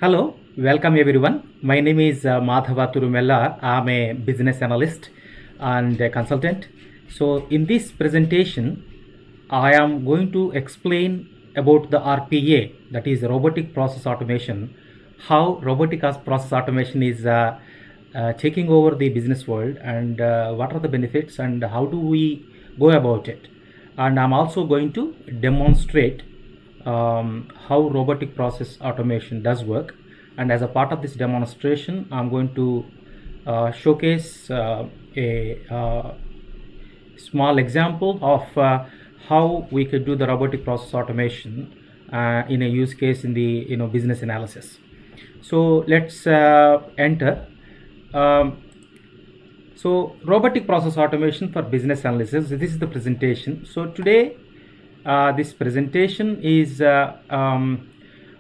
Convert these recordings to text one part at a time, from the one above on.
Hello, welcome everyone. My name is Madhava Turumella. I'm a business analyst and a consultant. So, in this presentation, I am going to explain about the RPA, that is robotic process automation, how robotic process automation is taking over the business world, and what are the benefits and how do we go about it. And I'm also going to demonstrate how robotic process automation does work, and as a part of this demonstration I'm going to showcase a small example of how we could do the robotic process automation in a use case in the business analysis. So let's enter. So robotic process automation for business analysis, this is the presentation. So today this presentation is I'm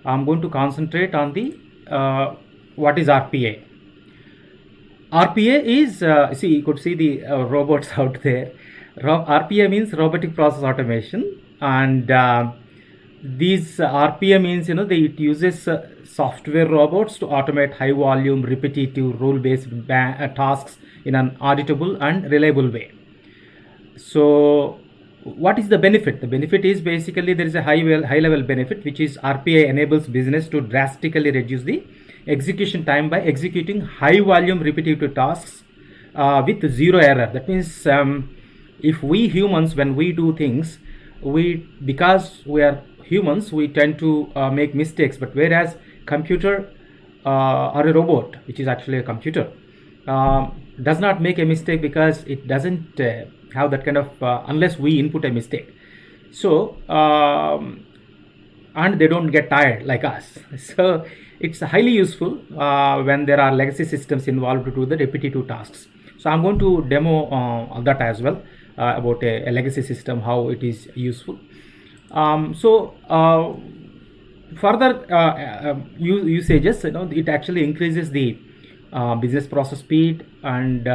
going to concentrate on the what is RPA. RPA is see, you could see the robots out there. RPA means robotic process automation, and these RPA means it uses software robots to automate high volume repetitive rule based tasks in an auditable and reliable way. So what is the benefit? The benefit is basically there is a high level benefit, which is RPA enables business to drastically reduce the execution time by executing high volume repetitive tasks with zero error. That means if we humans, when we do things, because we are humans, we tend to make mistakes, but whereas computer or a robot, which is actually a computer, does not make a mistake because it doesn't have that kind of unless we input a mistake. So and they don't get tired like us. So it's highly useful when there are legacy systems involved to do the repetitive tasks. So I'm going to demo that as well, about a legacy system, how it is useful. Further usages, it actually increases the business process speed, and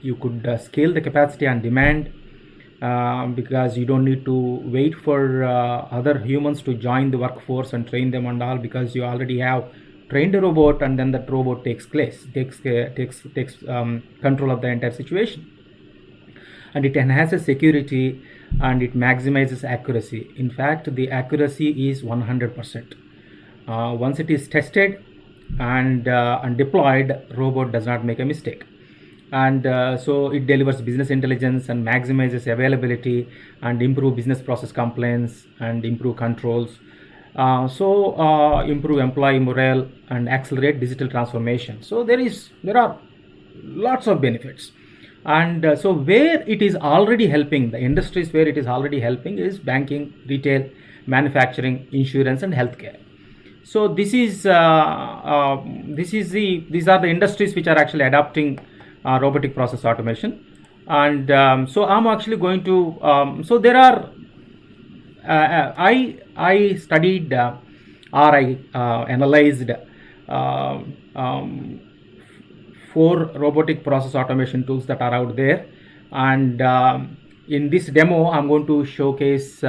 you could scale the capacity and demand because you don't need to wait for other humans to join the workforce and train them and all, because you already have trained a robot, and then that robot takes control of the entire situation. And it enhances security and it maximizes accuracy. In fact, the accuracy is 100%. Once it is tested and deployed, robot does not make a mistake. And so it delivers business intelligence and maximizes availability and improve business process compliance and improve controls. Improve employee morale and accelerate digital transformation. So there are lots of benefits. And so where it is already helping, the industries where it is already helping is banking, retail, manufacturing, insurance, and healthcare. So these are the industries which are actually adopting robotic process automation. And so I'm actually going to so there are I studied or I analyzed 4 robotic process automation tools that are out there, and in this demo I'm going to showcase 2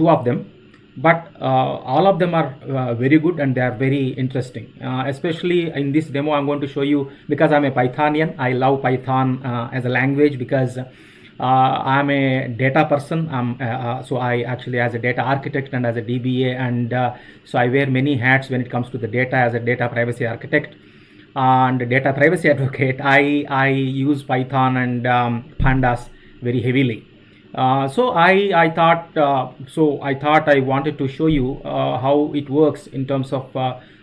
of them, but all of them are very good and they are very interesting. Especially in this demo I'm going to show you, because I'm a Pythonian, I love Python as a language, because I'm a data person. So I actually, as a data architect and as a DBA, and so I wear many hats when it comes to the data. As a data privacy architect and data privacy advocate, I use Python and pandas very heavily. So I thought I wanted to show you how it works in terms of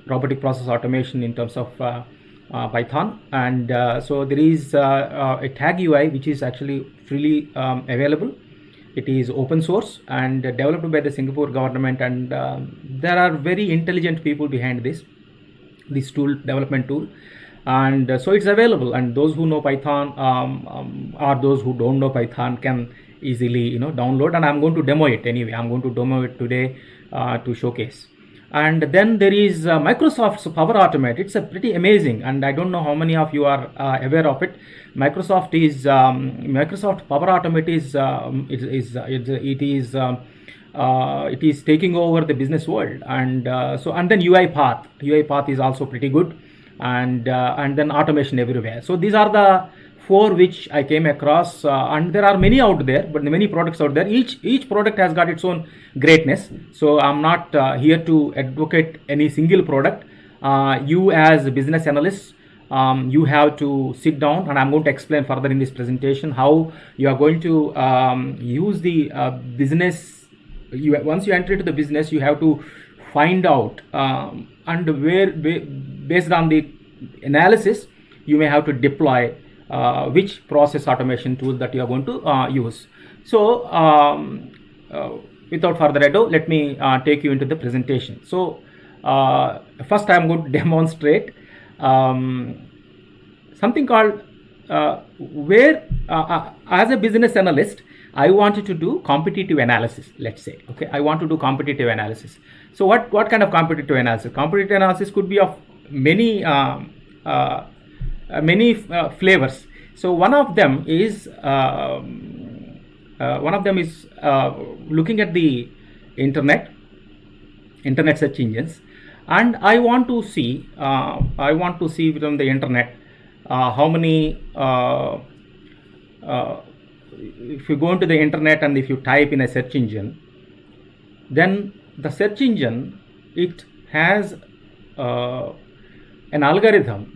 robotic process automation in terms of Python. And so there is a Tag UI which is actually freely available. It is open source and developed by the Singapore government, and there are very intelligent people behind this development tool. And so it's available, and those who know Python or those who don't know Python can easily download, and I'm going to demo it anyway. I'm going to demo it today to showcase. And then there is Microsoft's Power Automate. It's a pretty amazing, and I don't know how many of you are aware of it. Microsoft Power Automate is it is taking over the business world. And then UiPath is also pretty good, and then automation everywhere. So these are the four which I came across, and there are many out there, but many products out there. Each product has got its own greatness. So I'm not here to advocate any single product. You as a business analyst, you have to sit down, and I'm going to explain further in this presentation how you are going to use the business. Once you enter into the business, you have to find out, and based on the analysis, you may have to deploy which process automation tool that you are going to use. So without further ado, let me take you into the presentation. So first I am going to demonstrate something called where as a business analyst, I wanted to do competitive analysis, let's say. Okay, I want to do competitive analysis. So what kind of competitive analysis? Competitive analysis could be of many flavors. So one of them is looking at the internet search engines, and I want to see from the internet how many. If you go into the internet and if you type in a search engine, then the search engine, it has an algorithm.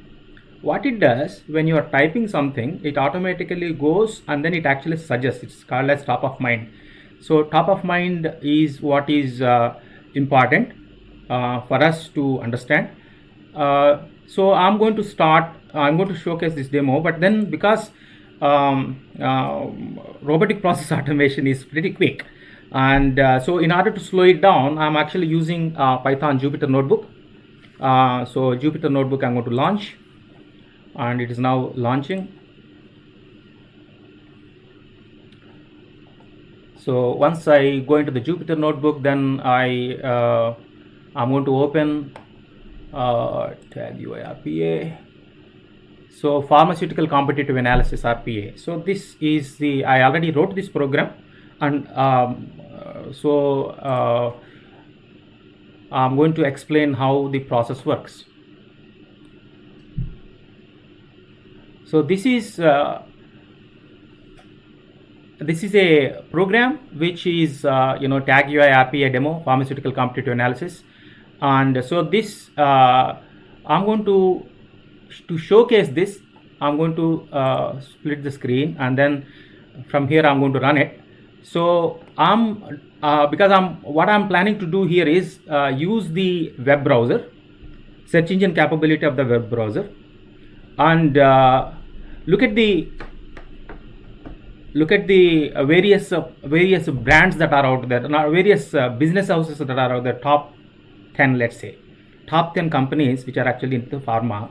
What it does, when you are typing something, it automatically goes and then it actually suggests. It's called as top of mind. So top of mind is what is important for us to understand. So I'm going to showcase this demo, but then because robotic process automation is pretty quick, and so in order to slow it down, I'm actually using Python Jupyter Notebook. So Jupyter Notebook I'm going to launch, and it is now launching. So once I go into the Jupyter Notebook, then I'm going to open Tag UI RPA. So pharmaceutical competitive analysis RPA. So this is I already wrote this program, and I'm going to explain how the process works. So this is a program which is Tag UI RPA demo, pharmaceutical competitive analysis, and so this I'm going to showcase this. I'm going to split the screen, and then from here I'm going to run it. So what I'm planning to do here is use the web browser, search engine capability of the web browser, and look at the various brands that are out there, various business houses that are out there, top 10, let's say, top 10 companies which are actually into pharma.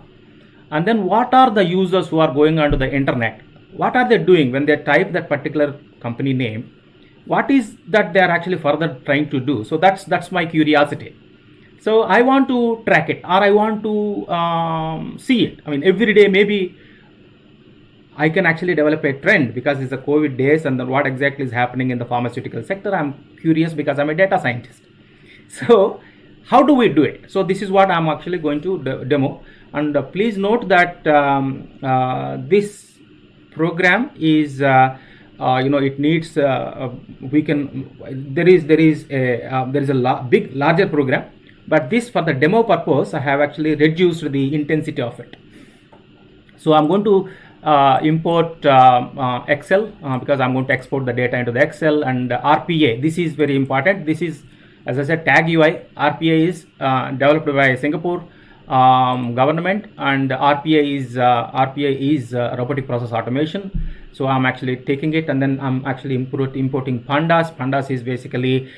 And then what are the users who are going onto the internet? What are they doing when they type that particular company name? What is that they are actually further trying to do? So that's my curiosity. So I want to track it, or I want to see it. I mean, every day maybe I can actually develop a trend, because it's the COVID days, and then what exactly is happening in the pharmaceutical sector. I'm curious because I'm a data scientist. So how do we do it? So this is what I'm actually going to demo. And please note that this program is it needs there is a larger program, but this, for the demo purpose, I have actually reduced the intensity of it. So I'm going to import Excel, because I'm going to export the data into the Excel, and RPA. This is very important. This is, as I said, Tag UI. RPA is developed by Singapore government, and RPA is robotic process automation. So I'm actually taking it, and then I'm actually importing Pandas. Pandas is basically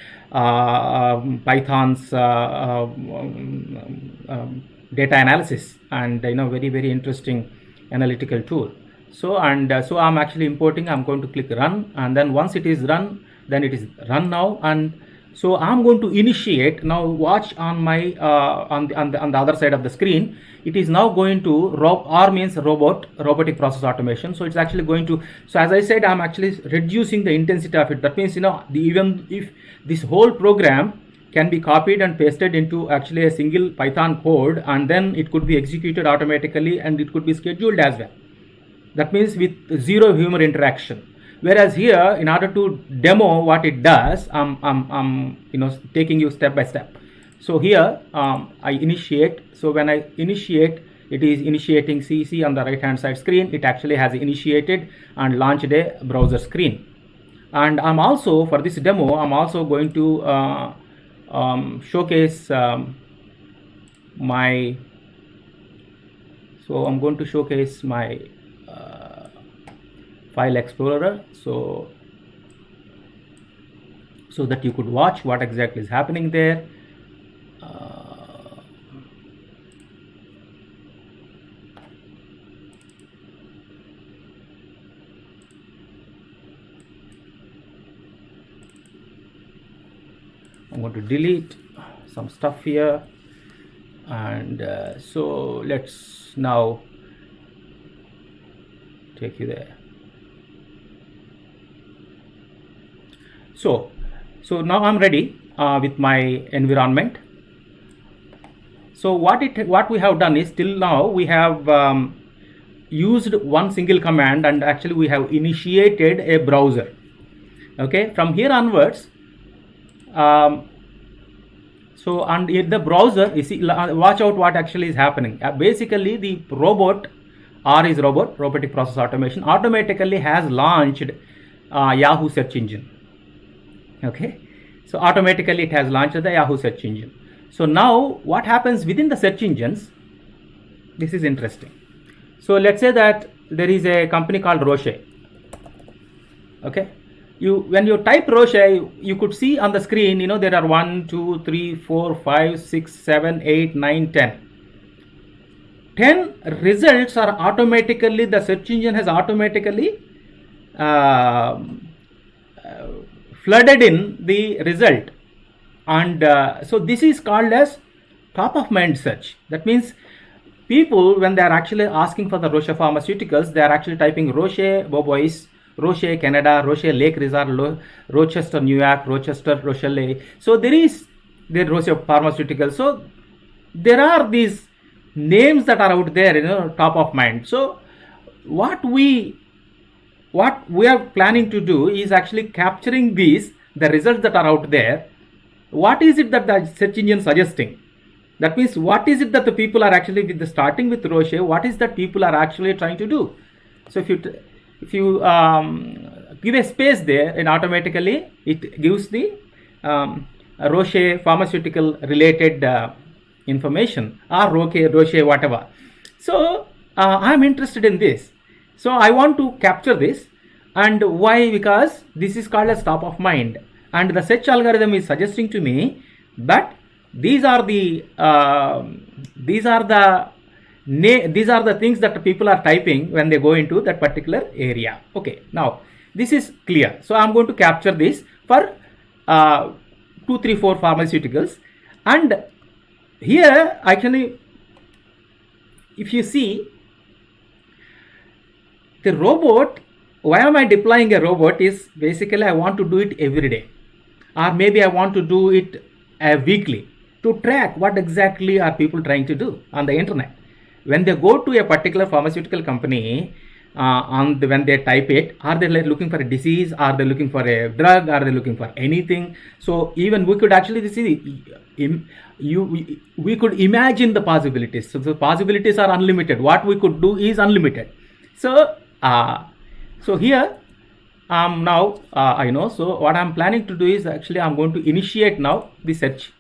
Python's data analysis, and very, very interesting analytical tool. So so I'm actually importing. I'm going to click run, and then once it is run, then it is run now, and So I'm going to initiate now. Watch on my on the other side of the screen. It is now going to R means robotic process automation. So it's actually going to. So as I said, I'm actually reducing the intensity of it. That means even if this whole program can be copied and pasted into actually a single Python code, and then it could be executed automatically and it could be scheduled as well. That means with zero human interaction. Whereas here, in order to demo what it does, I'm taking you step by step. So here I initiate. So when I initiate, it is initiating CC on the right hand side screen. It actually has initiated and launched a browser screen. And I'm also, for this demo, I'm also going to showcase my. So I'm going to showcase my file explorer, so that you could watch what exactly is happening there. I'm going to delete some stuff here, and so let's now take you there. So now I'm ready with my environment. So what we have done is, till now we have used one single command, and actually we have initiated a browser. Okay, from here onwards, so and in the browser, you see, watch out what actually is happening. Basically, the robot, R is robotic process automation, automatically has launched Yahoo search engine. Okay, so automatically it has launched the Yahoo search engine. So now what happens within the search engines? This is interesting. So let's say that there is a company called Roche. Okay, when you type Roche, you could see on the screen, there are 1, 2, 3, 4, 5, 6, 7, 8, 9, 10. 10 results are automatically, the search engine has automatically flooded in the result, and so this is called as top of mind search. That means people, when they are actually asking for the Roche pharmaceuticals, they are actually typing Roche Bobois, Roche Canada, Roche Lake Resort, Rochester New York, Rochester Rochelle. So there is the Roche pharmaceuticals. So there are these names that are out there, top of mind. So what we are planning to do is actually capturing the results that are out there. What is it that the search engine is suggesting? That means what is it that the people are actually, starting with Roche, what is that people are actually trying to do? So if you give a space there, and automatically it gives the Roche pharmaceutical related information, or Roche whatever. So I'm interested in this. So I want to capture this. And why? Because this is called as top of mind, and the search algorithm is suggesting to me that these are the things that people are typing when they go into that particular area. Okay, now this is clear. So I'm going to capture this for 2, 3, 4 pharmaceuticals, and here actually, if you see the robot, why am I deploying a robot is basically I want to do it every day, or maybe I want to do it weekly, to track what exactly are people trying to do on the internet. When they go to a particular pharmaceutical company, when they type it, are they looking for a disease, are they looking for a drug, are they looking for anything? So even we could actually see, we could imagine the possibilities. So the possibilities are unlimited. What we could do is unlimited. So so here now I know. So what I'm planning to do is actually I'm going to initiate now the search,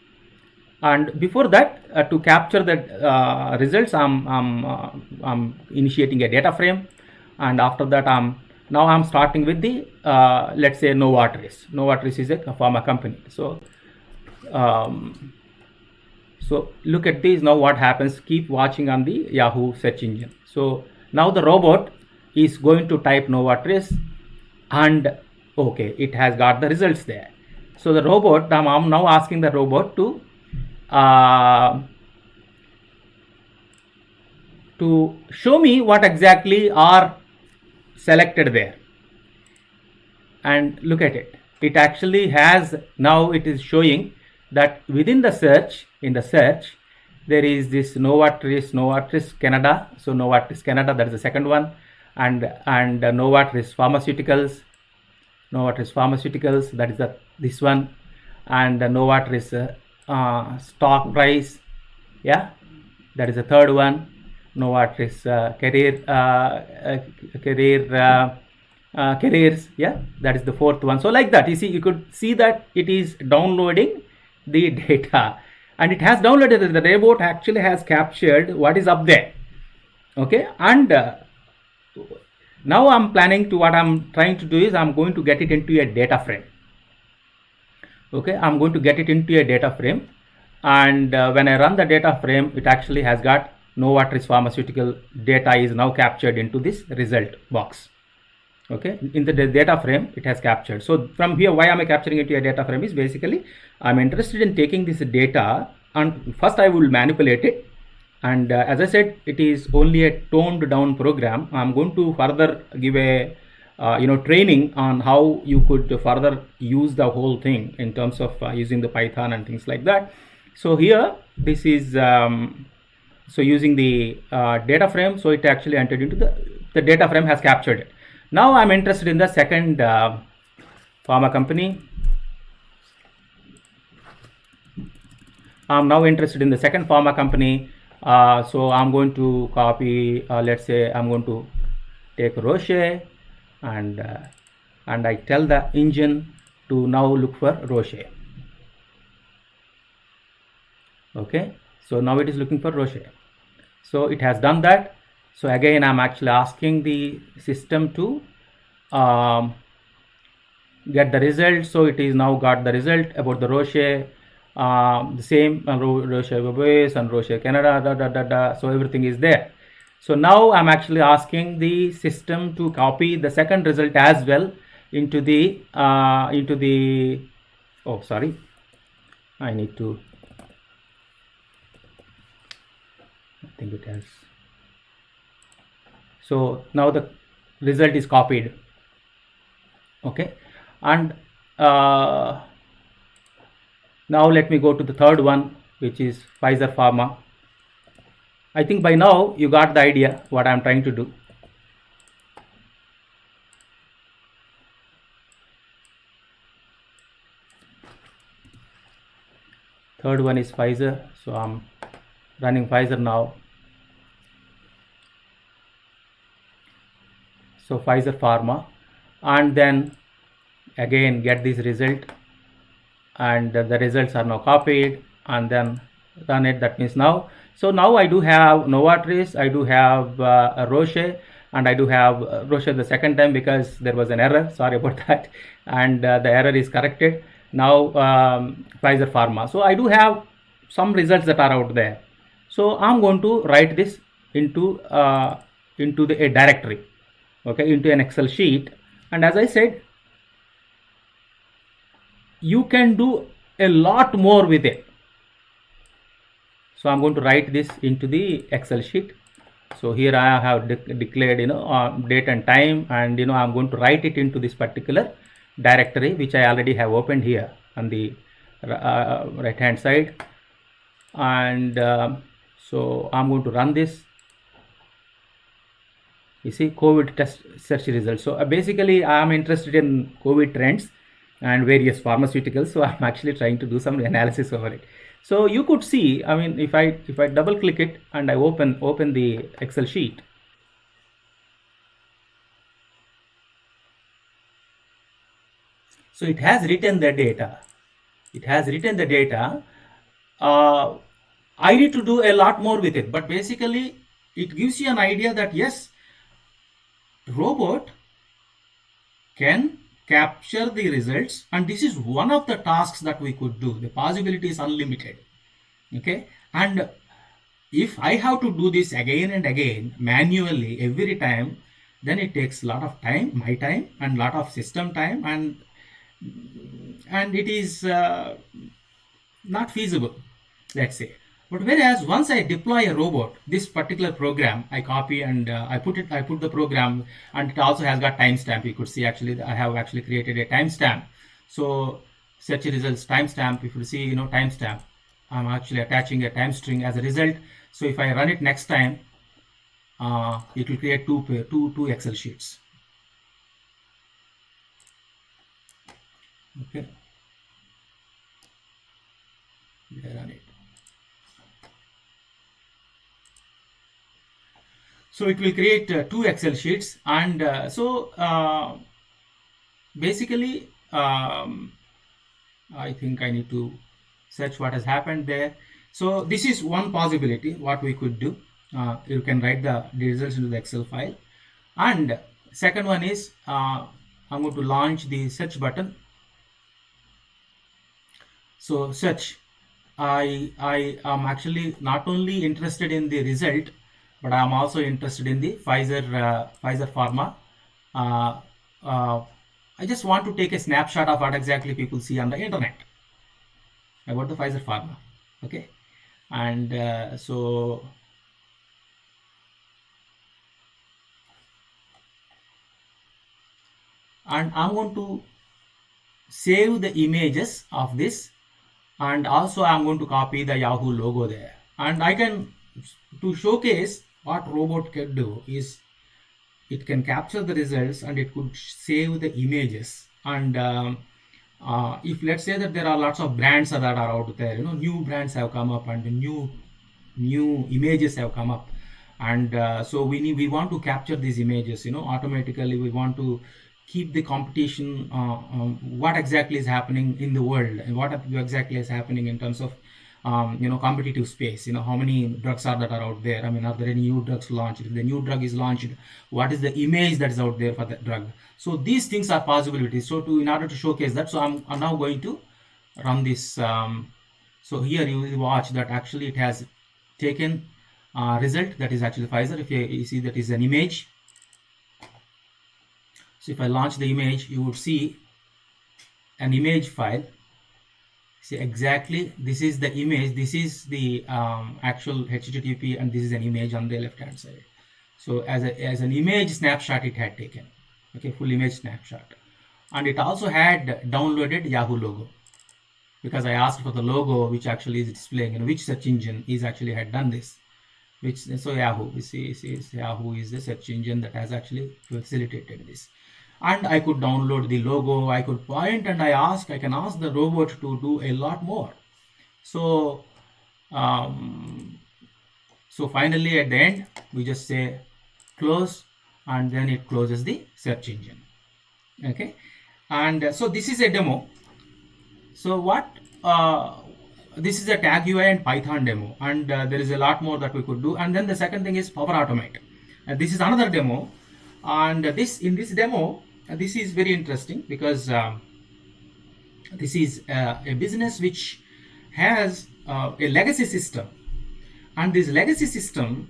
and before that, to capture the results, I'm initiating a data frame, and after that I'm starting with the let's say Novartis. Novartis is a pharma company. So so look at this. Now what happens? Keep watching on the Yahoo search engine. So now the robot is going to type Novartis, and okay, it has got the results there. So the robot, I'm now asking the robot to show me what exactly are selected there. And look at it. It actually has, now it is showing that within the search, in the search, there is this Novartis Canada. So Novartis Canada, that is the second one, and Novartis Pharmaceuticals, that is this one, and Novartis stock price, yeah, that is the third one. Novartis careers, yeah, that is the fourth one. So like that, you see, you could see that it is downloading the data, and it has downloaded. The robot actually has captured what is up there. Okay, and now I'm planning to, what I'm trying to do is I'm going to get it into a data frame. Okay, I'm going to get it into a data frame, and when I run the data frame, it actually has got Novartis pharmaceutical data is now captured into this result box. Okay, in the data frame it has captured. So from here, why am I capturing it to a data frame is basically I'm interested in taking this data, and first I will manipulate it, and as I said, it is only a toned down program. I'm going to further give a training on how you could further use the whole thing in terms of using the Python and things like that. So here this is so using the data frame, so it actually entered into the data frame has captured it. Now I'm interested in the second pharma company. I'm now interested in the second pharma company. So I'm going to copy, let's say I'm going to take Roche, and I tell the engine to now look for Roche. Okay, so now it is looking for Roche. So it has done that. So again, I'm actually asking the system to get the result. So it is now got the result about the Roche, the same Roche Webase and Roche Canada, so everything is there. So now I'm actually asking the system to copy the second result as well into the oh sorry, I need to, I think it has. So now the result is copied. Okay, and now let me go to the third one, which is Pfizer Pharma. I think by now you got the idea what I'm trying to do. Third one is Pfizer, so I'm running Pfizer now. So Pfizer Pharma, and then again get this result, and the results are now copied, and then run it. That means now, so now I do have Novartis, I do have Roche, and I do have Roche the second time because there was an error, sorry about that, and the error is corrected. Now Pfizer Pharma, so I do have some results that are out there. So I'm going to write this into a directory, okay, into an Excel sheet. And as I said, you can do a lot more with it. So I'm going to write this into the Excel sheet. So here I have declared date and time, and I'm going to write it into this particular directory, which I already have opened here on the right hand side. And so I'm going to run this. You see, COVID test search results. So basically I am interested in COVID trends and various pharmaceuticals, so I'm actually trying to do some analysis over it. So you could see, I mean, if I double click it and I open the Excel sheet, so it has written the data. I need to do a lot more with it, but basically it gives you an idea that yes, robot can capture the results, and this is one of the tasks that we could do. The possibility is unlimited. Okay, and if I have to do this again and again manually every time, then it takes a lot of time, my time, and lot of system time, and and it is not feasible, let's say. But whereas once I deploy a robot, this particular program I copy and I put the program, and it also has got timestamp. You could see actually I have actually created a timestamp. So search results timestamp. If you see, timestamp, I'm actually attaching a time string as a result. So if I run it next time, it will create two Excel sheets. Okay, run it. So it will create two Excel sheets, and basically I think I need to search what has happened there. So this is one possibility what we could do. You can write the results into the Excel file, and second one is I'm going to launch the search button. So search, I am actually not only interested in the result, but I am also interested in the Pfizer Pharma. I just want to take a snapshot of what exactly people see on the internet about the Pfizer Pharma. Okay, and so and I'm going to save the images of this, and also I'm going to copy the Yahoo logo there, and I can, to showcase what robot can do is it can capture the results and it could save the images. And if let's say that there are lots of brands that are out there, new brands have come up and new images have come up, and so we want to capture these images, automatically. We want to keep the competition, what exactly is happening in the world, and what exactly is happening in terms of competitive space. How many drugs are that are out there? I mean, are there any new drugs launched? If the new drug is launched, what is the image that is out there for that drug? So these things are possibilities. So in order to showcase that, so I'm now going to run this. So here you will watch that actually it has taken result that is actually Pfizer. If you see, that is an image. So if I launch the image, you would see an image file. See, exactly, this is the image, this is the actual HTTP, and this is an image on the left hand side. So as an image snapshot it had taken, okay, full image snapshot. And it also had downloaded Yahoo logo, because I asked for the logo which actually is displaying, which search engine is actually had done this, so Yahoo, we see Yahoo is the search engine that has actually facilitated this. And I could download the logo, I could point, and I can ask the robot to do a lot more. So so finally at the end we just say close, and then it closes the search engine. Okay, and so this is a demo. So what this is a Tag UI and Python demo, and there is a lot more that we could do. And then the second thing is Power Automate, and this is another demo. And in this demo, this is very interesting, because this is a business which has a legacy system, and this legacy system,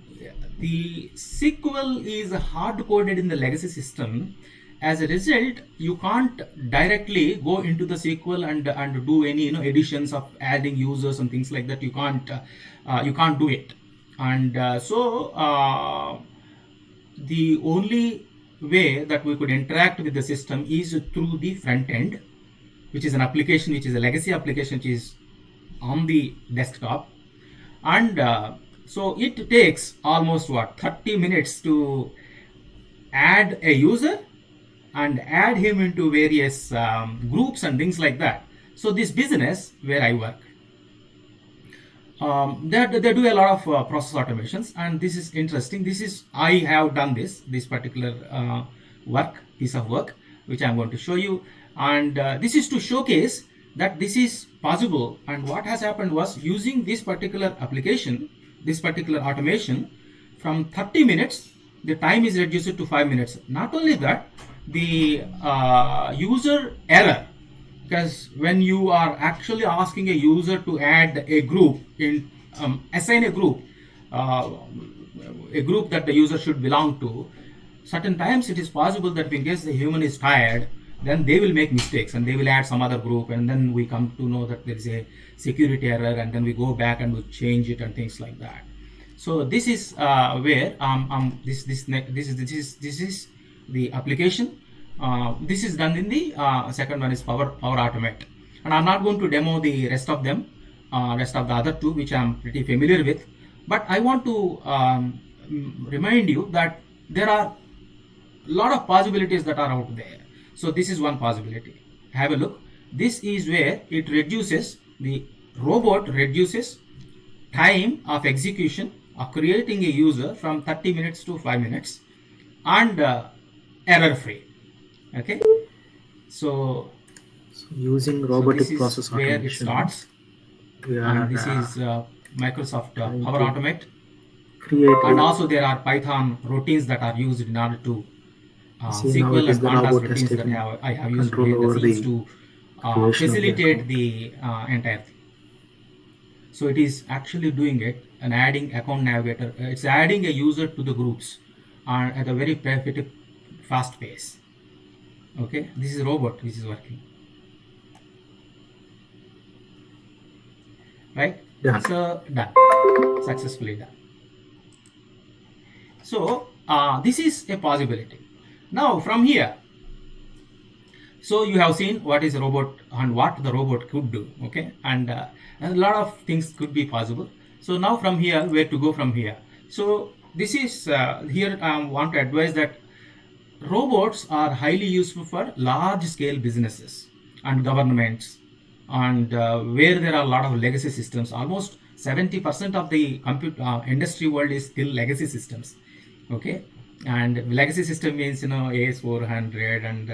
the SQL is hard coded in the legacy system. As a result, you can't directly go into the SQL and do any additions of adding users and things like that. You can't do it. And the only way that we could interact with the system is through the front end, which is an application, which is a legacy application, which is on the desktop. And so it takes almost 30 minutes to add a user and add him into various groups and things like that. So this business where I work, they do a lot of process automations, and this is interesting. I have done this particular piece of work, which I'm going to show you. And this is to showcase that this is possible. And what has happened was, using this particular application, this particular automation, from 30 minutes, the time is reduced to 5 minutes. Not only that, the user error, because when you are actually asking a user to add a group, assign a group that the user should belong to, certain times it is possible that in case the human is tired, then they will make mistakes and they will add some other group, and then we come to know that there is a security error, and then we go back and we change it and things like that. So this is where this is the application. This is done in the second one is Power Automate, and I'm not going to demo the rest of them, rest of the other two, which I'm pretty familiar with. But I want to remind you that there are a lot of possibilities that are out there. So this is one possibility. Have a look. This is where it reduces, the robot reduces time of execution of creating a user from 30 minutes to 5 minutes, and error free. Okay, so using robotic this process is where it automation, starts. we And are this is Microsoft trying Power to Automate, create and a, also there are Python routines that are used in order to see now SQL it is and the Pandas robot has routines that taken I have used control behind the over scenes the to creation of the facilitate account. the entire thing. So it is actually doing it and adding account navigator. It's adding a user to the groups at a very pretty fast pace. Okay, this is a robot which is working. Right? Done. So done. Successfully done. So this is a possibility. Now from here, so you have seen what is a robot and what the robot could do. Okay, and a lot of things could be possible. So now from here, where to go from here? So this is here I want to advise that robots are highly useful for large scale businesses and governments, and where there are a lot of legacy systems. Almost 70% of the industry world is still legacy systems. Okay, and legacy system means AS400 and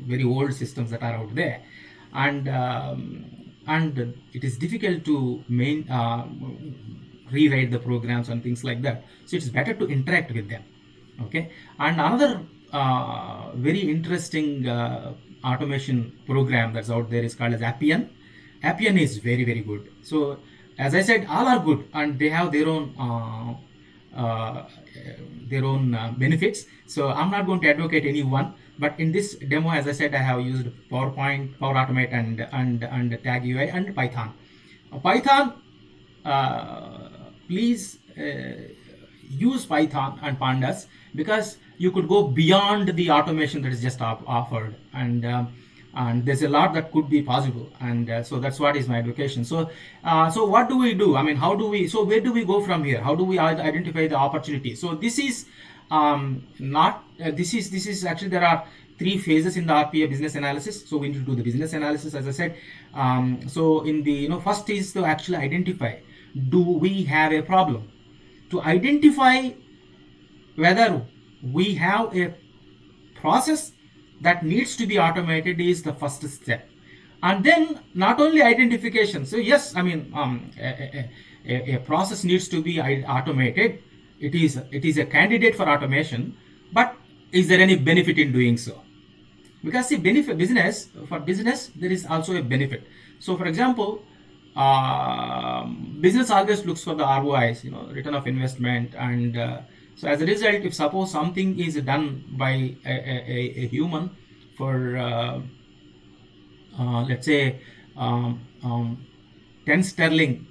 very old systems that are out there, and it is difficult to rewrite the programs and things like that. So it's better to interact with them. Okay, and another very interesting automation program that's out there is called as Appian. Appian is very, very good. So as I said, all are good and they have their own benefits. So I'm not going to advocate any one, but in this demo, as I said, I have used PowerPoint, Power Automate, and Tag UI and Python. Python, please use Python and Pandas, because you could go beyond the automation that is just offered, and there's a lot that could be possible, and so that's what is my advocation. So what do we do? I mean, how do we, so where do we go from here? How do we identify the opportunity? So this is this is actually, there are 3 phases in the RPA business analysis. So we need to do the business analysis, as I said. So in the first is to actually identify, do we have a problem? To identify whether we have a process that needs to be automated is the first step. And then not only identification. So yes, I mean, a process needs to be automated. It is a candidate for automation, but is there any benefit in doing so? Because see, for business there is also a benefit. So for example, business always looks for the ROIs, return of investment, and so as a result, if suppose something is done by a human for let's say 10 sterling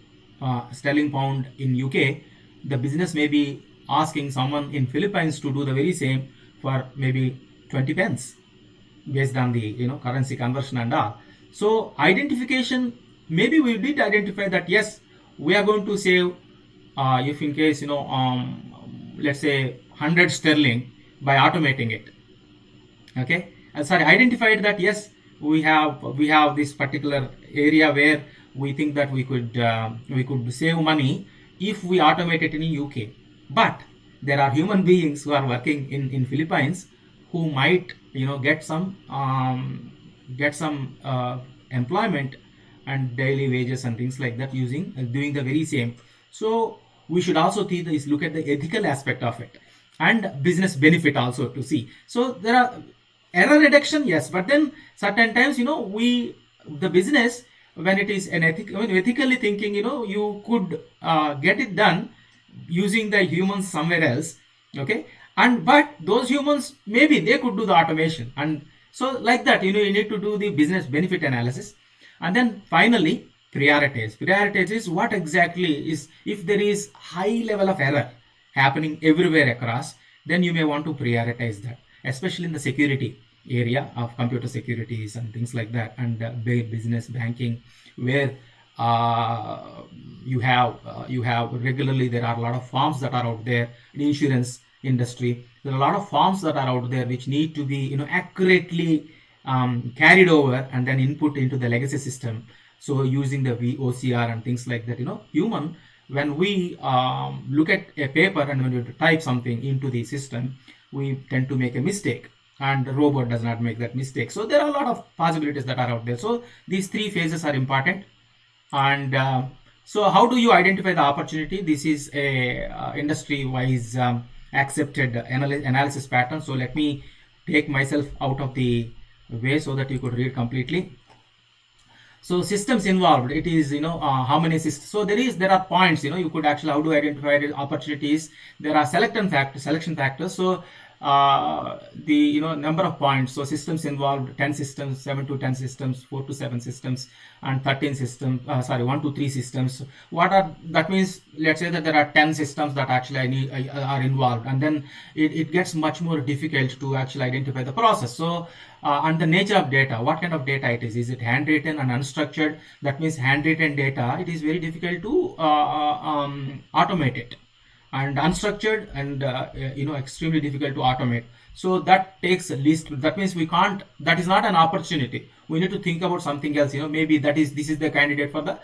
pound in UK, the business may be asking someone in Philippines to do the very same for maybe 20 pence, based on the currency conversion and all. So identification, maybe we did identify that yes, we are going to save if in case let's say 100 sterling by automating it. Okay, and sorry, identified that yes, we have this particular area where we think that we could save money if we automate it in UK. But there are human beings who are working in Philippines who might get some employment and daily wages and things like that doing the very same. So we should also look at the ethical aspect of it and business benefit also to see. So there are error reduction, yes, but then certain times the business, when it is ethically thinking, you could get it done using the humans somewhere else. Okay, but those humans, maybe they could do the automation, and So like that, you need to do the business benefit analysis. And then finally, prioritize. Prioritize is what exactly is, if there is high level of error happening everywhere across, then you may want to prioritize that, especially in the security area of computer securities and things like that, and business banking, where you have regularly, there are a lot of forms that are out there. In insurance industry, there are a lot of forms that are out there which need to be accurately carried over and then input into the legacy system. So using the VOCR and things like that, human, when we look at a paper and when we type something into the system, we tend to make a mistake, and the robot does not make that mistake. So there are a lot of possibilities that are out there. So these three phases are important. And so how do you identify the opportunity? This is a industry wise accepted analysis pattern. So let me take myself out of the way so that you could read completely. So systems involved, it is how many systems. So there are points, you could actually, how to identify the opportunities. There are selection factors. So the number of points. So systems involved, 10 systems, 7 to 10 systems, 4 to 7 systems, and 13 systems, 1 to 3 systems. That means, let's say that there are 10 systems that actually are involved, and then it gets much more difficult to actually identify the process. So and the nature of data, what kind of data it is it handwritten and unstructured? That means handwritten data, it is very difficult to automate it, and unstructured and extremely difficult to automate. So that takes at least, that means we can't, that is not an opportunity. We need to think about something else. Maybe this is the candidate for the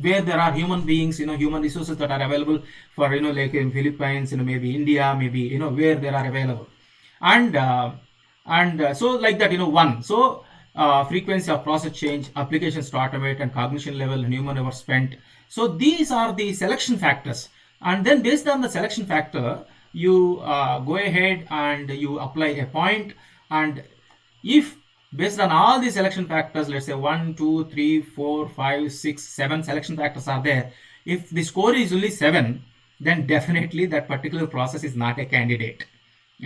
where there are human beings, human resources that are available for like in Philippines, maybe India, maybe where they are available. And so like that, one. So frequency of process change, applications to automate, and cognition level, human hours spent. So these are the selection factors. And then based on the selection factor, you go ahead and you apply a point. And if based on all the selection factors, let's say 1, 2, 3, 4, 5, 6, 7 selection factors are there, if the score is only 7, then definitely that particular process is not a candidate.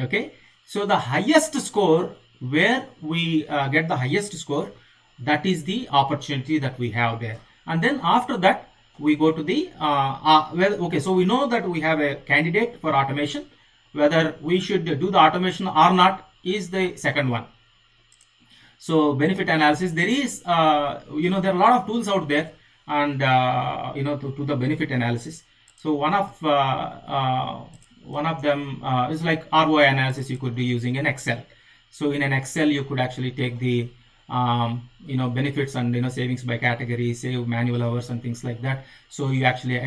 Okay. So the highest score, where we get the highest score, that is the opportunity that we have there. And then after that, we go to the okay, so we know that we have a candidate for automation. Whether we should do the automation or not is the second one. So benefit analysis, there is there are a lot of tools out there, and to the benefit analysis. So one of them is like ROI analysis. You could be using in Excel. So in an Excel, you could actually take the benefits and savings by category, save manual hours and things like that. So you actually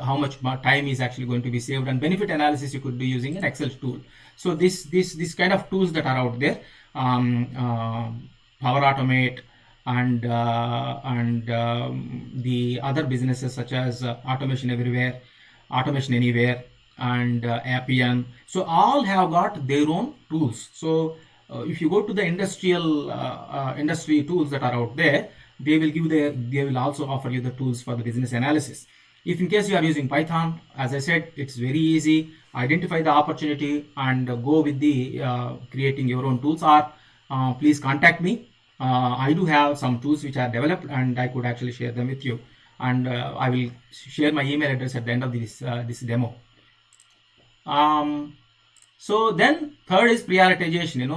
how much time is actually going to be saved, and benefit analysis you could be using an Excel tool. So this kind of tools that are out there, Power Automate and the other businesses such as Automation Everywhere, Automation Anywhere, and Appian. So all have got their own tools. So if you go to the industry tools that are out there, they will also offer you the tools for the business analysis. If in case you are using Python, as I said, it's very easy. Identify the opportunity and go with the creating your own tools, or please contact me. I do have some tools which are developed, and I could actually share them with you. And I will share my email address at the end of this demo. So then third is prioritization.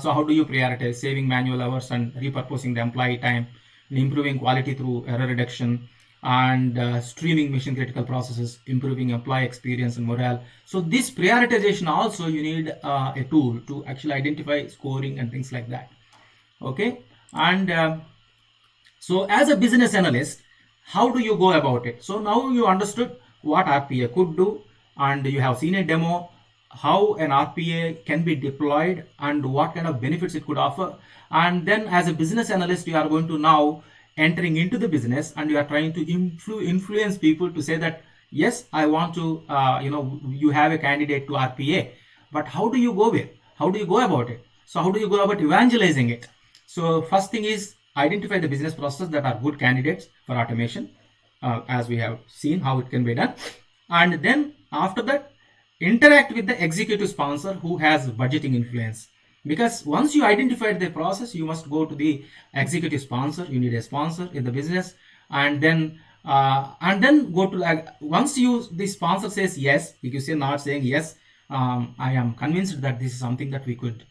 So how do you prioritize? Saving manual hours and repurposing the employee time, and improving quality through error reduction, and streaming mission critical processes, improving employee experience and morale. So this prioritization also, you need a tool to actually identify scoring and things like that. Okay. And so as a business analyst, how do you go about it? So now you understood what RPA could do, and you have seen a demo how an RPA can be deployed and what kind of benefits it could offer. And then as a business analyst, you are going to now entering into the business, and you are trying to influence people to say that, yes, I want to, you have a candidate to RPA, but how do you go about it? So how do you go about evangelizing it? So first thing is identify the business processes that are good candidates for automation, as we have seen how it can be done. And then after that, interact with the executive sponsor who has budgeting influence. Because once you identified the process, you must go to the executive sponsor. You need a sponsor in the business, and then go to, like, once the sponsor says yes, if you say not saying yes, I am convinced that this is something that we could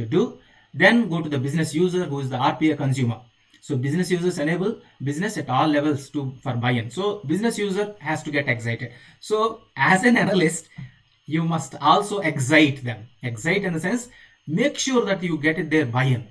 do. Then go to the business user, who is the RPA consumer. So business users enable business at all levels for buy-in. So business user has to get excited. So as an analyst, you must also excite them. Excite in the sense, make sure that you get their buy-in.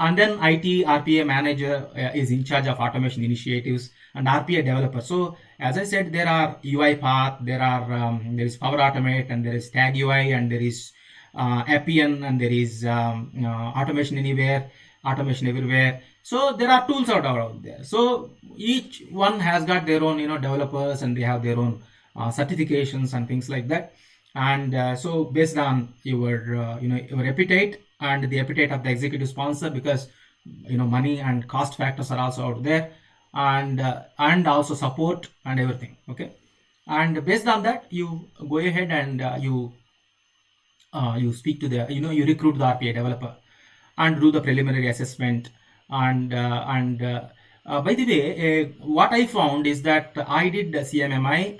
And then IT RPA manager is in charge of automation initiatives, and RPA developer. So as I said, there are UiPath, there is Power Automate, and there is Tag UI, and there is Appian, and there is Automation Anywhere, Automation Everywhere. So there are tools out there. So each one has got their own developers, and they have their own certifications and things like that. And so based on your appetite and the appetite of the executive sponsor, because money and cost factors are also out there, and also support and everything. Okay, and based on that, you go ahead and you speak to you recruit the RPA developer and do the preliminary assessment. And by the way, what I found is that I did the CMMI.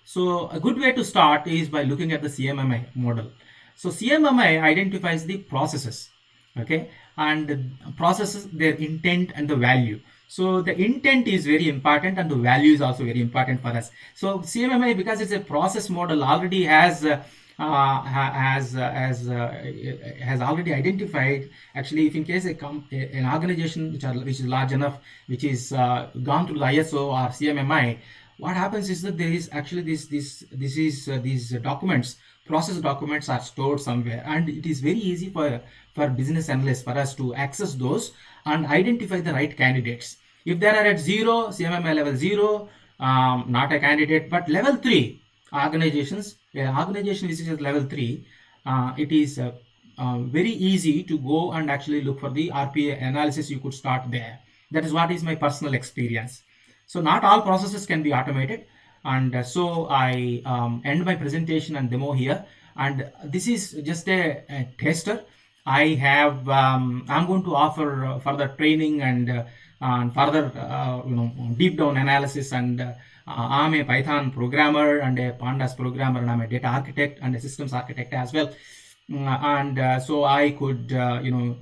So a good way to start is by looking at the CMMI model. So CMMI identifies the processes, okay, and the processes, their intent and the value. So the intent is very important, and the value is also very important for us. So CMMI, because it's a process model, already has already identified. Actually, if in case an organization which is large enough, which is gone through the ISO or CMMI, what happens is that there is actually these documents, process documents, are stored somewhere, and it is very easy for business analysts, for us to access those and identify the right candidates. If they are at 0, CMMI level 0, not a candidate. But level 3 organization which is at level 3, it is very easy to go and actually look for the RPA analysis. You could start there. That is what is my personal experience. So not all processes can be automated, and so I end my presentation and demo here. And this is just a tester. I'm going to offer further training and further deep down analysis. And I'm a Python programmer and a Pandas programmer, and I'm a data architect and a systems architect as well. So I could you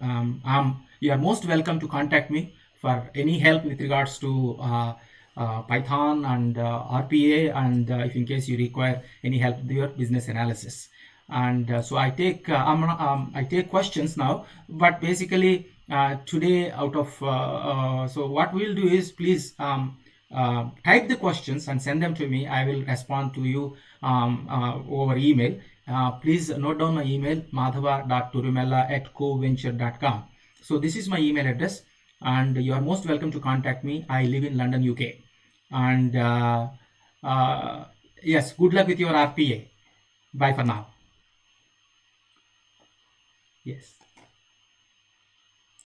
are most welcome to contact me for any help with regards to Python and RPA, and if in case you require any help with your business analysis. And so I take questions now, but basically today, out of so what we'll do is, please type the questions and send them to me. I will respond to you over email. Please note down my email, madhava.turumella@coventure.com. So this is my email address, and you are most welcome to contact me. I live in London, UK. And yes, good luck with your RPA. Bye for now. Yes.